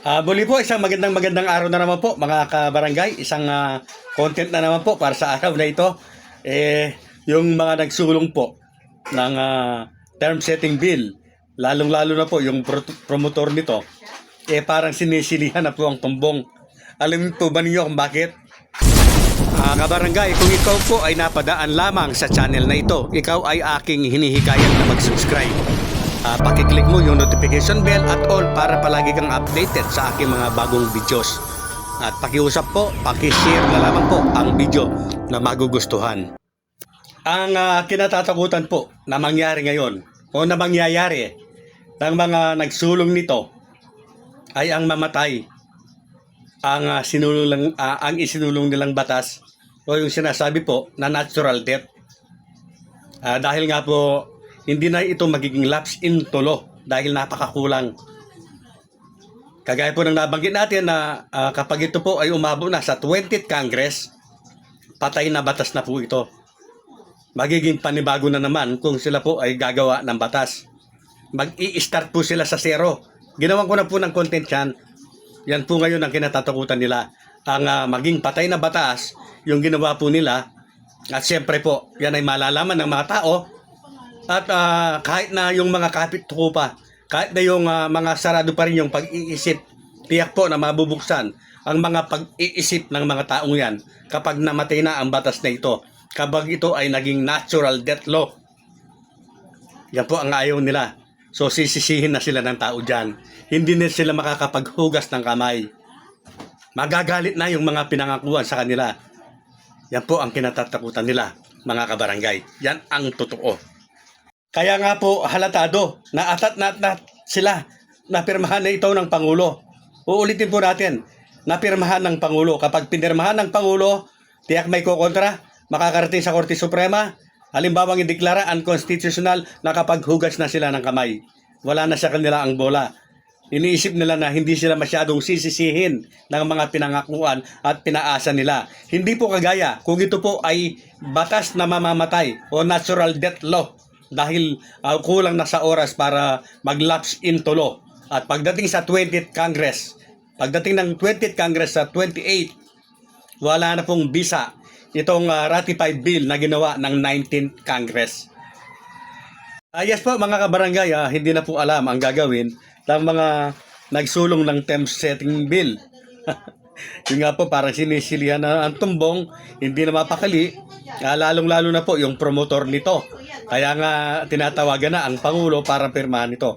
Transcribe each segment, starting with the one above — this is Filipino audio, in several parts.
Muli po, isang magandang araw na naman po mga kabarangay. Isang content na naman po para sa araw na ito. Yung mga nagsulong po ng term setting bill, lalong-lalo na po yung promotor nito, parang sinisilihan na po ang tumbong. Alam po ba ninyo kung bakit? Kabarangay, kung ikaw po ay napadaan lamang sa channel na ito, ikaw ay aking hinihikayat na mag-subscribe. Pakiclick mo yung notification bell at all para palagi kang updated sa aking mga bagong videos. At pakiusap po, pakishare na lamang po ang video na magugustuhan. Ang kinatatakutan po na mangyari ngayon o na mangyayari ng mga nagsulong nito ay ang mamatay. Ang isinulong nilang batas o yung sinasabi po na natural death. Dahil nga po hindi na ito magiging lapse in tulo dahil napakakulang. Kagaya po ng nabanggit natin na kapag ito po ay umabot na sa 20th Congress, patay na batas na po ito. Magiging panibago na naman kung sila po ay gagawa ng batas. Mag-i-start po sila sa zero. Ginawan ko na po ng content yan. Yan po ngayon ang kinatatakutan nila. Ang maging patay na batas, yung ginawa po nila. At siyempre po, yan ay malalaman ng mga tao. At kahit na yung mga kapit-tukupa, kahit na yung mga sarado pa rin yung pag-iisip, tiyak po na mabubuksan ang mga pag-iisip ng mga taong yan kapag namatay na ang batas na ito. Kapag ito ay naging natural death law. Yan po ang ayaw nila. So sisisihin na sila ng tao dyan. Hindi na sila makakapaghugas ng kamay. Magagalit na yung mga pinangakuan sa kanila. Yan po ang kinatatakutan nila, mga kabarangay. Yan ang totoo. Kaya nga po halatado na atat na sila na pirmahan na ito ng Pangulo. Uulitin po natin, na pirmahan ng Pangulo. Kapag pinirmahan ng Pangulo, tiyak may kukontra, makakarating sa Korte Suprema. Halimbawa, ideklara unconstitutional na kapag hugas na sila ng kamay. Wala na sa kanila ang bola. Iniisip nila na hindi sila masyadong sisisihin ng mga pinangakuan at pinaasa nila. Hindi po kagaya kung ito po ay batas na mamamatay o natural death law. Dahil kulang na sa oras para mag-lapse into law. At pagdating sa 20th Congress, pagdating ng 20th Congress sa 28, wala na pong bisa itong ratified bill na ginawa ng 19th Congress. Yes po mga kabarangay, hindi na po alam ang gagawin ng mga nagsulong ng term setting bill. Yung nga po parang sinisilihan na ang tumbong, hindi na mapakali, lalong-lalo na po yung promotor nito. Kaya nga tinatawagan na ang Pangulo para pirmahan ito.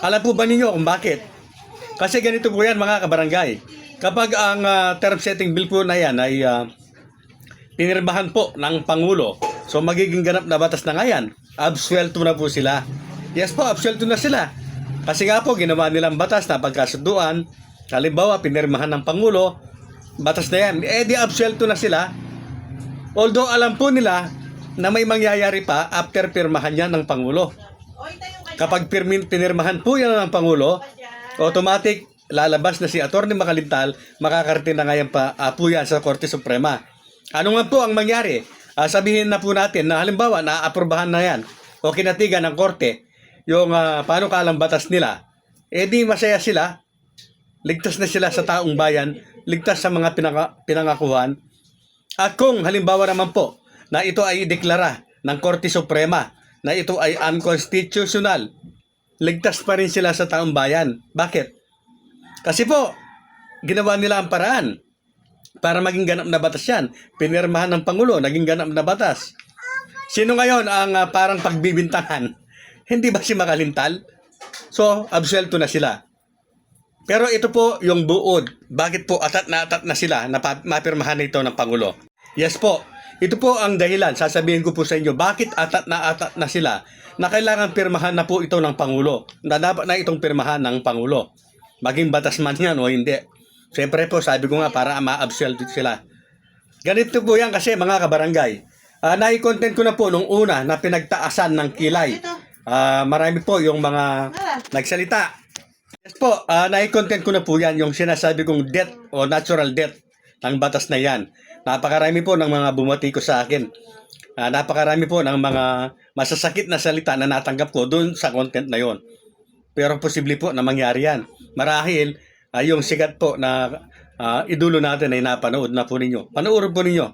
Alam po ba ninyo kung bakit? Kasi ganito po yan mga kabarangay. Kapag ang term setting bill po na yan ay pinirmahan po ng Pangulo, so magiging ganap na batas na nga yan. Absuelto na po sila. Yes po, absuelto na sila. Kasi nga po ginawa nilang batas na pagkasunduan. Halimbawa, pinirmahan ng Pangulo, batas na yan. Di absuelto na sila. Although alam po nila na may mangyayari pa after pirmahan yan ng Pangulo. Kapag pinirmahan po yan ng Pangulo, automatic lalabas na si Atty. Macalintal, makakarating na ngayon pa po yan sa Korte Suprema. Ano nga po ang mangyari? Sabihin na po natin na halimbawa naaprubahan na yan o kinatigan ng Korte yung panukalang batas nila, di masaya sila, ligtas na sila sa taong bayan, ligtas sa mga pinangakuhan. At kung halimbawa naman po na ito ay ideklara ng Korte Suprema na ito ay unconstitutional, ligtas pa rin sila sa taong bayan. Bakit? Kasi po, ginawa nila ang paraan para maging ganap na batas yan. Pinirmahan ng Pangulo, naging ganap na batas. Sino ngayon ang parang pagbibintangan? Hindi ba si Macalintal? So, absuelto na sila. Pero ito po yung buod. Bakit po atat na sila na mapirmahan na ito ng Pangulo? Yes po, ito po ang dahilan. Sasabihin ko po sa inyo, bakit atat na sila na kailangan pirmahan na po ito ng Pangulo? Na dapat na itong pirmahan ng Pangulo. Maging batas man yan o hindi. Siyempre po, sabi ko nga para ma-absuelto sila. Ganito po yan kasi mga kabarangay. Nai-content ko na po nung una na pinagtaasan ng kilay. Marami po yung mga nagsalita. Yes po, nai-content ko na po yan yung sinasabi kong death o natural death ng batas na yan. Napakarami po ng mga bumati ko sa akin. Napakarami po ng mga masasakit na salita na natanggap ko doon sa content na yon. Pero posible po na mangyari yan. Marahil, yung sikat po na idolo natin ay napanood na po ninyo. Panoorin po ninyo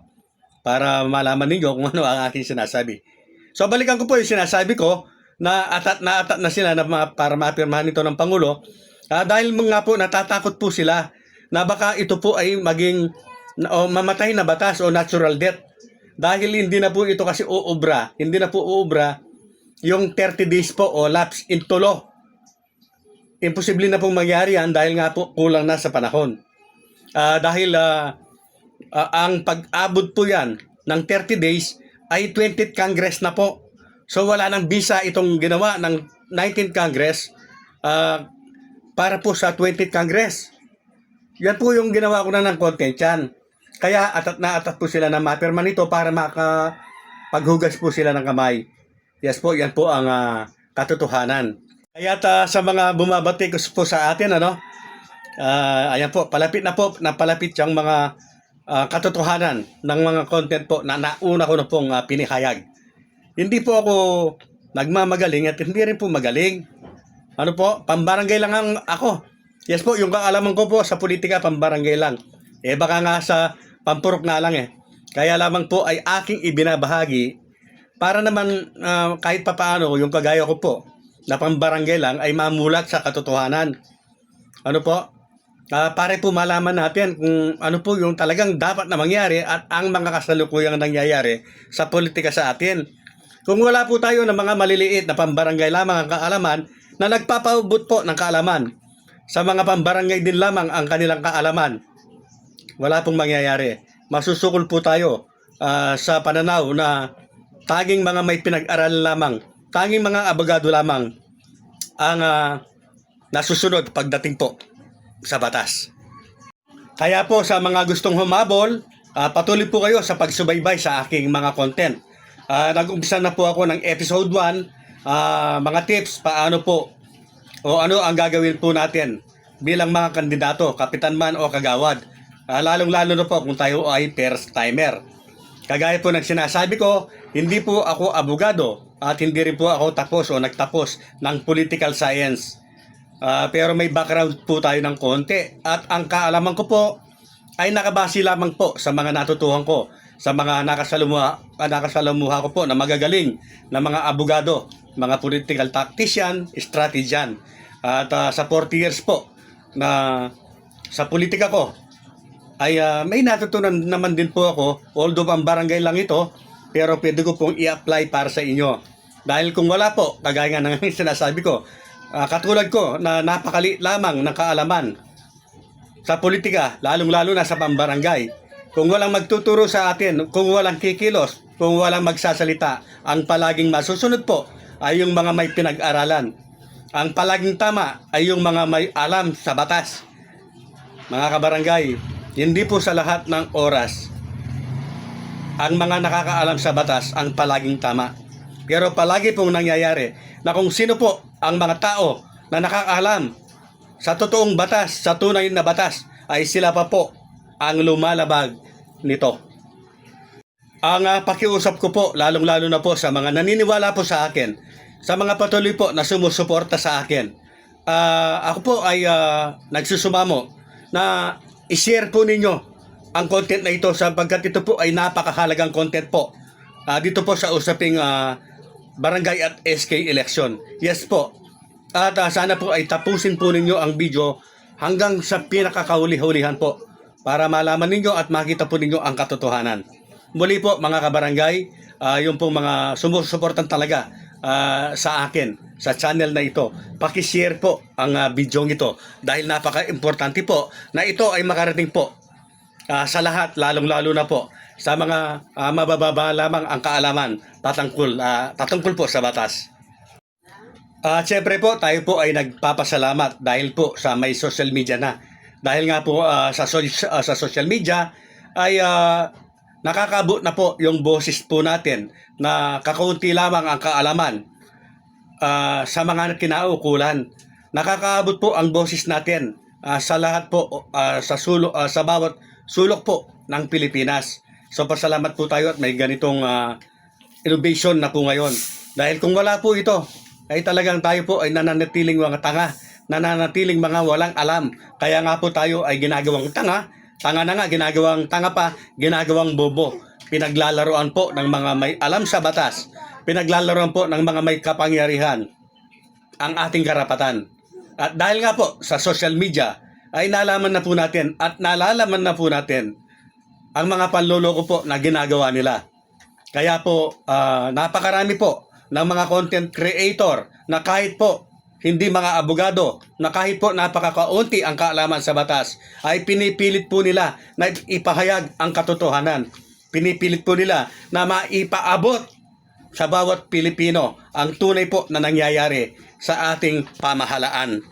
para malaman ninyo kung ano ang aking sinasabi. So balikan ko po yung sinasabi ko na atat na sila na para mapirmahan ito ng Pangulo dahil mga po natatakot po sila na baka ito po ay maging mamatay na batas o natural death. Dahil hindi na po ito kasi hindi na po uubra yung 30 days po o lapse into law. Imposible na pong mangyari yan dahil nga po kulang na sa panahon. Dahil ang pag-abot po yan ng 30 days ay 20th Congress na po. So wala nang visa itong ginawa ng 19th Congress para po sa 20th Congress. Yan po yung ginawa ko na ng content yan. Kaya atat po sila na mapirma nito para makapaghugas po sila ng kamay. Yes po, yan po ang katotohanan. Kaya sa mga bumabati ko po sa atin, ayan po, palapit yung mga katotohanan ng mga content po na nauna ko na pong pinihayag. Hindi po ako nagmamagaling at hindi rin po magaling. Ano po, pambarangay lang ako. Yes po, yung kaalaman ko po sa politika, pambarangay lang. Baka nga sa pampurok na lang Kaya lamang po ay aking ibinabahagi para naman kahit papaano yung kagaya ko po na pambarangay lang ay mamulat sa katotohanan. Ano po? Para po malaman natin kung ano po yung talagang dapat na mangyari at ang mga kasalukuyang nangyayari sa politika sa atin. Kung wala po tayo ng mga maliliit na pambarangay lamang ang kaalaman na nagpapaubot po ng kaalaman, sa mga pambarangay din lamang ang kanilang kaalaman, wala pong mangyayari. Masusukol po tayo sa pananaw na tanging mga may pinag-aral lamang, tanging mga abogado lamang ang nasusunod pagdating po sa batas. Kaya po sa mga gustong humabol, patuloy po kayo sa pagsubaybay sa aking mga content. Nag-umpisa na po ako ng episode 1, mga tips paano po o ano ang gagawin po natin bilang mga kandidato, kapitan man o kagawad. Lalong-lalo na po kung tayo ay first timer. Kagaya po ng sinasabi ko, hindi po ako abogado at hindi rin po ako tapos o nagtapos ng political science. Pero may background po tayo ng konti at ang kaalaman ko po ay nakabase lamang po sa mga natutuhan ko, sa mga nakasalamuha ko po na magagaling na mga abogado, mga political tactician, strategian. At sa 40 years po na sa politika ko ay may natutunan naman din po ako, although ang barangay lang ito, pero pwede ko pong i-apply para sa inyo. Dahil kung wala po, kagaya nga ng sinasabi ko, katulad ko na napakaliit lamang ng kaalaman sa politika, lalong-lalo na sa pambarangay. Kung walang magtuturo sa atin, kung walang kikilos, kung walang magsasalita, ang palaging masusunod po ay yung mga may pinag-aralan. Ang palaging tama ay yung mga may alam sa batas. Mga kabarangay, hindi po sa lahat ng oras ang mga nakakaalam sa batas ang palaging tama. Pero palagi pong nangyayari na kung sino po ang mga tao na nakakaalam sa totoong batas, sa tunay na batas, ay sila pa po ang lumalabag nito. Ang pakiusap ko po, lalong-lalo na po sa mga naniniwala po sa akin, sa mga patuloy po na sumusuporta sa akin, ako po ay nagsusumamo na i-share po ninyo ang content na ito sapagkat ito po ay napakahalagang content po dito po sa usaping barangay at SK election. Yes po. At sana po ay tapusin po ninyo ang video hanggang sa pinakakahuli-hulihan po para malaman ninyo at makita po ninyo ang katotohanan. Muli po mga kabarangay, yung pong mga sumusuportan talaga sa akin, sa channel na ito, pakishare po ang video ito dahil napaka-importante po na ito ay makarating po sa lahat, lalong-lalo na po sa mga mabababa lamang ang kaalaman patungkol po sa batas. Siyempre po, tayo po ay nagpapasalamat dahil po sa may social media na. Dahil nga po sa social media ay nakakaabot na po yung boses po natin na kakaunti lamang ang kaalaman sa mga kinaukulan. Nakakaabot po ang boses natin sa lahat po sa bawat sulok po ng Pilipinas. So pasalamat po tayo at may ganitong innovation na po ngayon. Dahil kung wala po ito, ay talagang tayo po ay nananatiling mga tanga nananatiling mga walang alam. Kaya nga po tayo ay ginagawang tanga, tanga na nga, ginagawang tanga pa, ginagawang bobo. Pinaglalaroan po ng mga may alam sa batas, pinaglalaroan po ng mga may kapangyarihan ang ating karapatan. At dahil nga po sa social media ay nalaman na po natin at nalalaman na po natin ang mga panloloko po na ginagawa nila. Kaya po napakarami po ng mga content creator na kahit po hindi mga abogado, na kahit po napakakaunti ang kaalaman sa batas, ay pinipilit po nila na ipahayag ang katotohanan. Pinipilit po nila na maipaabot sa bawat Pilipino ang tunay po na nangyayari sa ating pamahalaan.